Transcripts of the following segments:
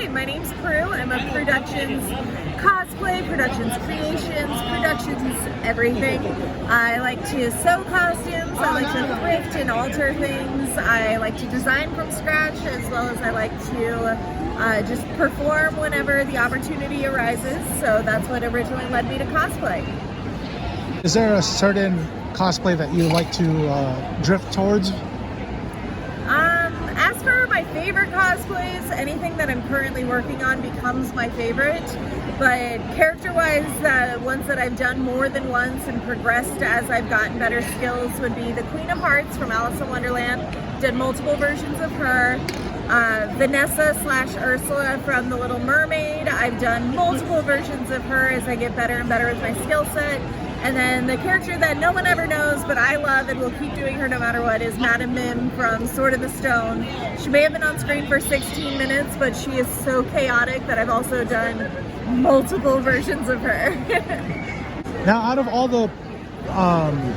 Hi, my name's Prue. I'm a Productions Cosplay, Productions Creations, Productions everything. I like to sew costumes, I like to thrift and alter things, I like to design from scratch, as well as I like to just perform whenever the opportunity arises. So that's what originally led me to cosplay. Is there a certain cosplay that you like to drift towards? As for my favorite cosplays, anything that I'm currently working on becomes my favorite. But character-wise, the ones that I've done more than once and progressed as I've gotten better skills would be the Queen of Hearts from Alice in Wonderland. Did multiple versions of her. Vanessa/Ursula from The Little Mermaid. I've done multiple versions of her as I get better and better with my skill set. And then the character that no one ever knows, but I love and will keep doing her no matter what, is Madame Mim from Sword of the Stone. She may have been on screen for 16 minutes, but she is so chaotic that I've also done multiple versions of her. Now, out of all the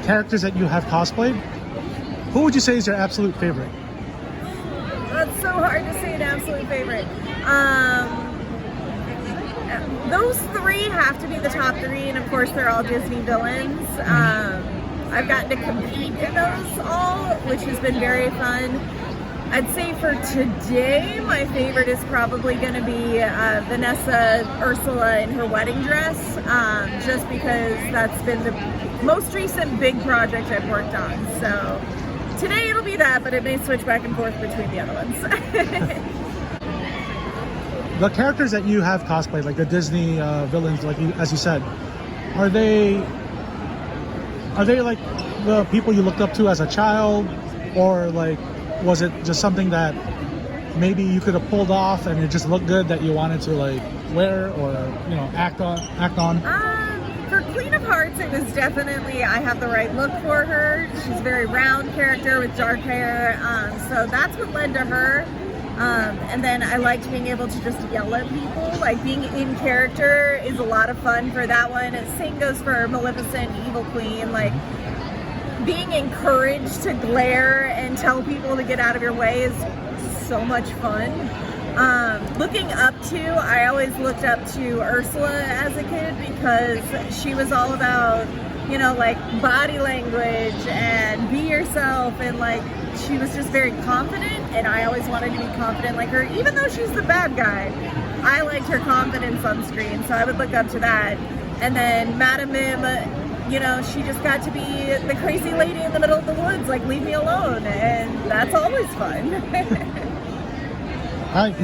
characters that you have cosplayed, who would you say is your absolute favorite? That's so hard to say an absolute favorite. Those three have to be the top three, and of course they're all Disney villains. I've gotten to compete in those all, which has been very fun. I'd say for today, my favorite is probably going to be Vanessa Ursula in her wedding dress, just because that's been the most recent big project I've worked on. So today it'll be that, but it may switch back and forth between the other ones. The characters that you have cosplayed, like the Disney villains, like as you said, are they like the people you looked up to as a child, or like was it just something that maybe you could have pulled off and it just looked good that you wanted to like wear or act on? For Queen of Hearts, it was definitely I have the right look for her. She's a very round character with dark hair, so that's what led to her. And then I liked being able to just yell at people. Like being in character is a lot of fun for that one. And same goes for Maleficent, Evil Queen. Like being encouraged to glare and tell people to get out of your way is so much fun. Looking up to, I always looked up to Ursula as a kid because she was all about, like body language and be yourself, and like she was just very confident, and I always wanted to be confident like her, even though she's the bad guy. I liked her confidence on screen, so I would look up to that. And then Madame Mim, she just got to be the crazy lady in the middle of the woods, like leave me alone, and that's always fun.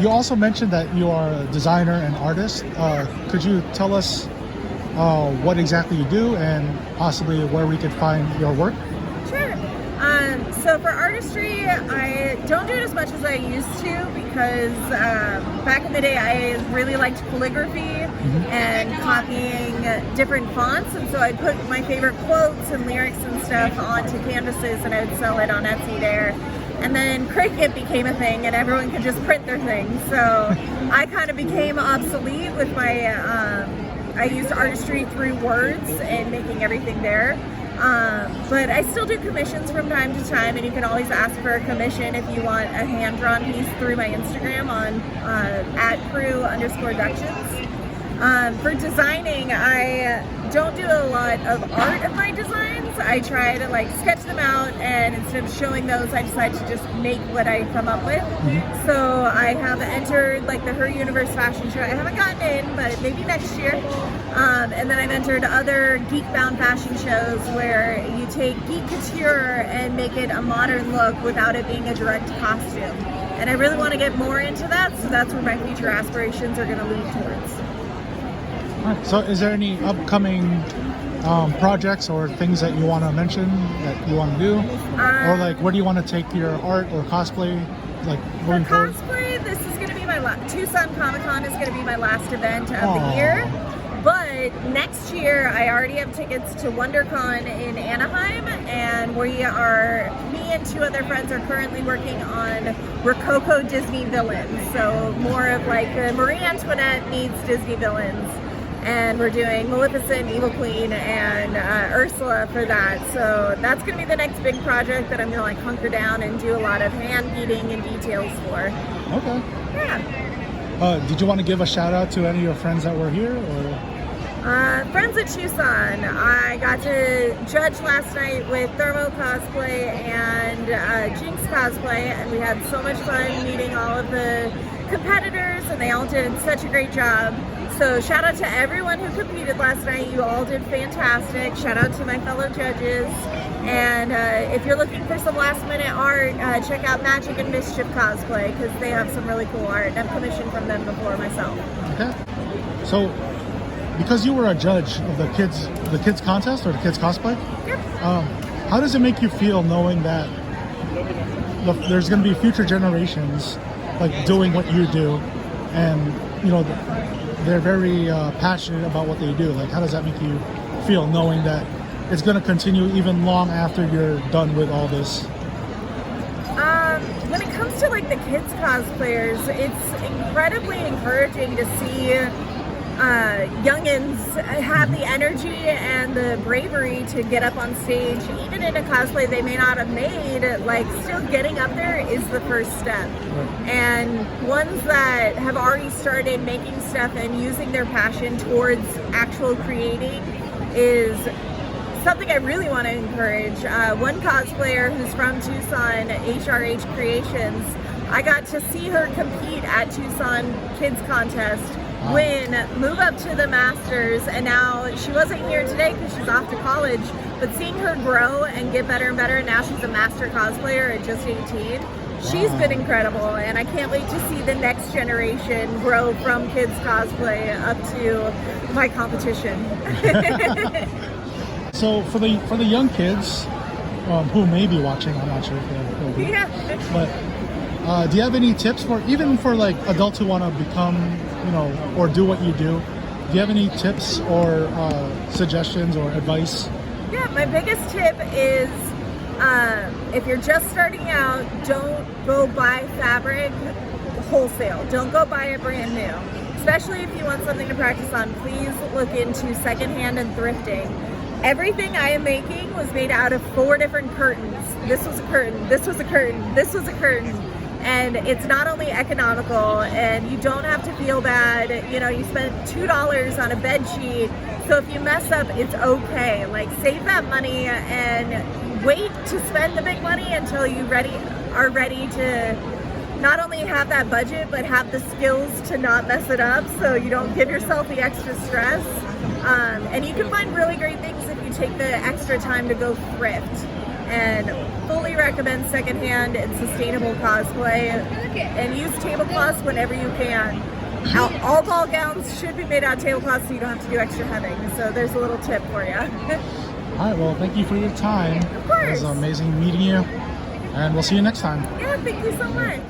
You also mentioned that you are a designer and artist. Could you tell us what exactly you do and possibly where we could find your work? Sure. So for artistry, I don't do it as much as I used to because back in the day I really liked calligraphy and copying different fonts, and so I'd put my favorite quotes and lyrics and stuff onto canvases and I would sell it on Etsy there. And then Cricut became a thing and everyone could just print their things, so I kind of became obsolete with my I used artistry through words and making everything there. But I still do commissions from time to time, and you can always ask for a commission if you want a hand-drawn piece through my Instagram on @Prue_Ductions. For designing, I don't do a lot of art of my designs. I try to like sketch them out, and instead of showing those, I decide to just make what I come up with. So I have entered like the Her Universe fashion show. I haven't gotten in, but maybe next year. And then I've entered other geek-bound fashion shows where you take geek couture and make it a modern look without it being a direct costume. And I really want to get more into that, so that's where my future aspirations are going to lead towards. So is there any upcoming projects or things that you want to mention that you want to do? Or like where do you want to take your art or cosplay like going forward? Cosplay, this is going to be my Tucson Comic-Con is going to be my last event of the year. But next year, I already have tickets to WonderCon in Anaheim, and me and two other friends are currently working on Rococo Disney villains. So more of like the Marie Antoinette meets Disney villains. And we're doing Maleficent, Evil Queen, and Ursula for that. So that's going to be the next big project that I'm going to like hunker down and do a lot of hand beating and details for. Okay. Yeah. Did you want to give a shout out to any of your friends that were here, or? Friends at Tucson. I got to judge last night with Thermo Cosplay and Jinx Cosplay, and we had so much fun meeting all of the competitors, and they all did such a great job. So shout out to everyone who competed last night. You all did fantastic. Shout out to my fellow judges. And if you're looking for some last minute art, check out Magic and Mischief Cosplay, because they have some really cool art. I've commissioned from them before myself. Okay. So, because you were a judge of the kids contest or the kids cosplay, Yep. how does it make you feel knowing that there's going to be future generations like doing what you do, and you know they're very passionate about what they do? Like, how does that make you feel knowing that it's going to continue even long after you're done with all this? When it comes to like the kids cosplayers, it's incredibly encouraging to see youngins have the energy and the bravery to get up on stage, even in a cosplay they may not have made. Like, still getting up there is the first step. And ones that have already started making stuff and using their passion towards actual creating is something I really want to encourage. One cosplayer who's from Tucson, HRH Creations, I got to see her compete at Tucson Kids Contest, win, move up to the Masters, and now she wasn't here today because she's off to college, but seeing her grow and get better and better, and now she's a master cosplayer at just 18. She's been incredible, and I can't wait to see the next generation grow from kids cosplay up to my competition. So for the young kids who may be watching, I'm not sure if they'll be, but do you have any tips for like adults who want to become, you know, or do what you do? Do you have any tips or suggestions or advice? Yeah, my biggest tip is if you're just starting out, don't go buy fabric wholesale. Don't go buy it brand new. Especially if you want something to practice on, please look into secondhand and thrifting. Everything I am making was made out of 4 different curtains. This was a curtain, this was a curtain, this was a curtain. And it's not only economical, and you don't have to feel bad. You know, you spent $2 on a bed sheet, so if you mess up, it's okay. Like, save that money and wait to spend the big money until you are ready to not only have that budget, but have the skills to not mess it up, so you don't give yourself the extra stress. And you can find really great things if you take the extra time to go thrift. And fully recommend secondhand and sustainable cosplay, and use tablecloths whenever you can. All ball gowns should be made out of tablecloths, so you don't have to do extra hemming. So there's a little tip for you. All right, well, thank you for your time. Of course. It was amazing meeting you, and we'll see you next time. Yeah, thank you so much.